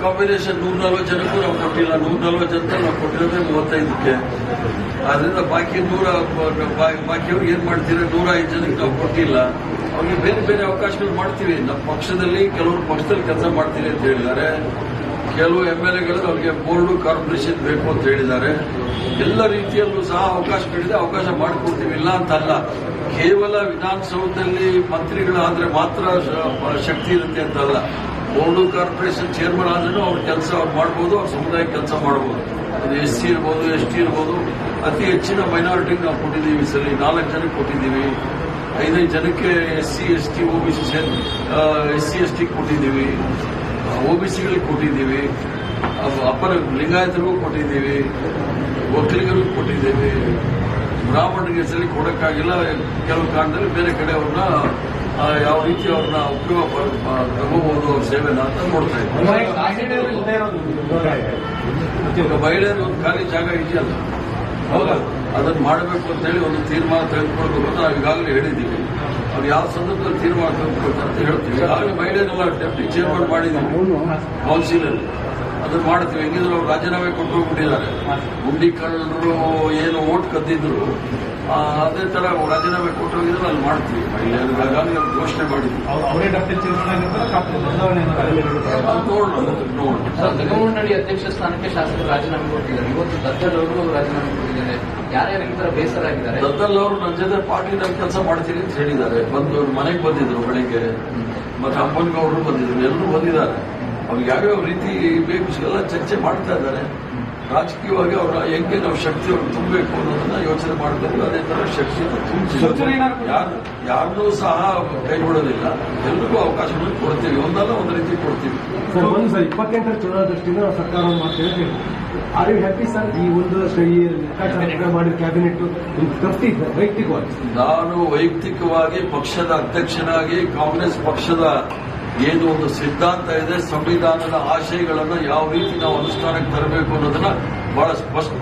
Combination 140 ಜನಕ್ಕೂ ನಾವು ಕೊಟ್ಟಿಲ್ಲ. 140 ಜನಕ್ಕೆ ನಾವು ಕೊಟ್ಟಿರೋದೇ 35ಕ್ಕೆ. ಆದ್ರಿಂದ ಬಾಕಿಯವ್ರಿಗೆ ಏನ್ ಮಾಡ್ತೀರಾ, 105 ಜನಕ್ಕೆ ನಾವು ಕೊಟ್ಟಿಲ್ಲ. ಅವ್ರಿಗೆ ಬೇರೆ ಬೇರೆ ಅವಕಾಶಗಳು ಮಾಡ್ತೀವಿ. ನಮ್ಮ ಪಕ್ಷದಲ್ಲಿ ಕೆಲವರು ಪಕ್ಷದಲ್ಲಿ ಕೆಲಸ ಮಾಡ್ತೀವಿ ಅಂತ ಹೇಳಿದ್ದಾರೆ. ಕೆಲವು MLAಗಳು ಅವ್ರಿಗೆ ಬೋರ್ಡು ಕಾರ್ಪೊರೇಷನ್ ಬೇಕು ಅಂತ ಹೇಳಿದ್ದಾರೆ. ಎಲ್ಲ ರೀತಿಯಲ್ಲೂ ಸಹ ಅವಕಾಶಗಳಿದೆ, ಅವಕಾಶ ಮಾಡಿಕೊಡ್ತೀವಿ, ಇಲ್ಲ ಅಂತಲ್ಲ. ಕೇವಲ ವಿಧಾನಸೌಧದಲ್ಲಿ ಮಂತ್ರಿಗಳಾದ್ರೆ ಮಾತ್ರ ಶಕ್ತಿ ಇರುತ್ತೆ ಅಂತಲ್ಲ. ಬೋರ್ಡು ಕಾರ್ಪೊರೇಷನ್ ಚೇರ್ಮನ್ ಆದ್ರೂ ಅವ್ರ ಕೆಲಸ ಅವ್ರು ಮಾಡ್ಬೋದು, ಅವ್ರ ಸಮುದಾಯಕ್ಕೆ ಕೆಲಸ ಮಾಡ್ಬೋದು. ಅದು SC ಇರ್ಬೋದು, ST ಇರ್ಬೋದು. ಅತಿ ಹೆಚ್ಚಿನ ಮೈನಾರಿಟಿಗೆ ನಾವು ಕೊಟ್ಟಿದ್ದೀವಿ. ಈ ಸಲ 4 ಜನಕ್ಕೆ ಕೊಟ್ಟಿದ್ದೀವಿ. 5 ಜನಕ್ಕೆ SC ST OBC SC ST ಕೊಟ್ಟಿದ್ದೀವಿ. OBCಗಳಿಗೆ ಕೊಟ್ಟಿದ್ದೀವಿ. ಅಪರ ಲಿಂಗಾಯತರಿಗೂ ಕೊಟ್ಟಿದ್ದೀವಿ. ಒಕ್ಕಲಿಗರಿಗೂ ಕೊಟ್ಟಿದ್ದೀವಿ. ಬ್ರಾಹ್ಮಣರಿಗೆ ಸರಿ ಕೊಡಕ್ಕಾಗಿಲ್ಲ. ಕೆಲವು ಕಾರಣದಲ್ಲಿ ಬೇರೆ ಕಡೆ ಅವ್ರನ್ನ ಯಾವ ರೀತಿ ಅವ್ರನ್ನ ಉಪಯೋಗ ತಗೋಬಹುದು ಅವ್ರ ಸೇವೆನ ಅಂತ ನೋಡ್ತಾ ಇದ್ದೀವಿ. ಮಹಿಳೆಯರು ಒಂದು ಖಾಲಿ ಜಾಗ ಇದೆಯಲ್ಲ, ಅದನ್ನು ಮಾಡಬೇಕು ಅಂತ ಹೇಳಿ ಒಂದು ತೀರ್ಮಾನ ತೆಗೆದುಕೊಳ್ಬೇಕು ಅಂತ ನಾವು ಈಗಾಗಲೇ ಹೇಳಿದ್ದೀವಿ. ಅವ್ರು ಯಾವ ಸಂದರ್ಭದಲ್ಲಿ ತೀರ್ಮಾನ ತೆಗೆದುಕೊಳ್ತಾರೆ ಅಂತ ಹೇಳ್ತೀವಿ. ಈಗಾಗಲೇ ಮಹಿಳೆಯರೆಲ್ಲ ಡೆಪ್ಟಿ ಚೇರ್ಮನ್ ಮಾಡಿದ್ದೀವಿ ಕೌನ್ಸಿಲಲ್ಲಿ. ಅದನ್ನು ಮಾಡ್ತೀವಿ. ಹೆಂಗಿದ್ರು ಅವ್ರು ರಾಜೀನಾಮೆ ಕೊಟ್ಟು ಹೋಗ್ಬಿಟ್ಟಿದ್ದಾರೆ. ಗುಂಡಿ ಕಳ್ಳರು ಏನು ಓಟ್ ಕದ್ದಿದ್ರು ಅದೇ ತರ ರಾಜೀನಾಮೆ ಕೊಟ್ಟು ಹೋಗಿದ್ರು ಅಲ್ಲಿ ಮಾಡ್ತೀವಿ. ಮಹಿಳೆಯರಿಗೆ ಈಗಾಗಲೇ ಘೋಷಣೆ ಮಾಡಿದ್ವಿ. ಜಗಮೂರ್ನಹಳ್ಳಿ ಅಧ್ಯಕ್ಷ ಸ್ಥಾನಕ್ಕೆ ಶಾಸಕರು ರಾಜೀನಾಮೆ ಕೊಟ್ಟಿದ್ದಾರೆ. ಇವತ್ತು ದದ್ದಲ್ ಅವರು ರಾಜೀನಾಮೆ ಕೊಟ್ಟಿದ್ದಾರೆ. ಯಾರ್ಯಾರ ಬೇಸರ ಆಗಿದ್ದಾರೆ? ದದ್ದಲ್ ಅವರು ನನ್ನ ಜೊತೆ ಪಾರ್ಟಿನಲ್ಲಿ ಕೆಲಸ ಮಾಡ್ತೀನಿ ಅಂತ ಹೇಳಿದ್ದಾರೆ. ಬಂದು ಮನೆಗೆ ಬಂದಿದ್ರು ಬೆಳಿಗ್ಗೆ. ಮತ್ತೆ ಅಮ್ಮನಗೌಡರು ಬಂದಿದ್ರು. ಎಲ್ಲರೂ ಬಂದಿದ್ದಾರೆ. ಅವ್ರಿಗೆ ಯಾವ್ಯಾವ ರೀತಿ ಬೇಕು ಎಲ್ಲ ಚರ್ಚೆ ಮಾಡ್ತಾ ಇದ್ದಾರೆ. ರಾಜಕೀಯವಾಗಿ ಅವರ ಹೆಂಗೆ ನಾವು ಶಕ್ತಿ ಅವ್ರು ತುಂಬಬೇಕು ಅನ್ನೋದನ್ನ ಯೋಚನೆ ಮಾಡಬೇಕು. ಅದೇ ತರ ಶಕ್ತಿಯನ್ನು ತುಂಬಿಸಿ ಯಾರನ್ನೂ ಸಹ ಕೈ ಬಿಡೋದಿಲ್ಲ. ಎಲ್ರಿಗೂ ಅವಕಾಶಗಳನ್ನು ಕೊಡ್ತೀವಿ. ಒಂದಲ್ಲ ಒಂದು ರೀತಿ ಕೊಡ್ತೀವಿ. ಸರ್, 28ರ ಚುನಾವಣಾ ದೃಷ್ಟಿಯಿಂದ ಸರ್ಕಾರವನ್ನು ಮಾಡ್ತೇವೆ. Are you happy sir? ಈ ಒಂದು ಮಾಡಿದ ಕ್ಯಾಬಿನೆಟ್ ತೃಪ್ತಿ ವೈಯಕ್ತಿಕವಾಗಿ? ನಾನು ವೈಯಕ್ತಿಕವಾಗಿ ಪಕ್ಷದ ಅಧ್ಯಕ್ಷನಾಗಿ ಕಾಂಗ್ರೆಸ್ ಪಕ್ಷದ ಏನು ಒಂದು ಸಿದ್ಧಾಂತ ಇದೆ, ಸಂವಿಧಾನದ ಆಶಯಗಳನ್ನು ಯಾವ ರೀತಿ ನಾವು ಅನುಷ್ಠಾನಕ್ಕೆ ತರಬೇಕು ಅನ್ನೋದನ್ನ ಬಹಳ ಸ್ಪಷ್ಟವಾಗಿ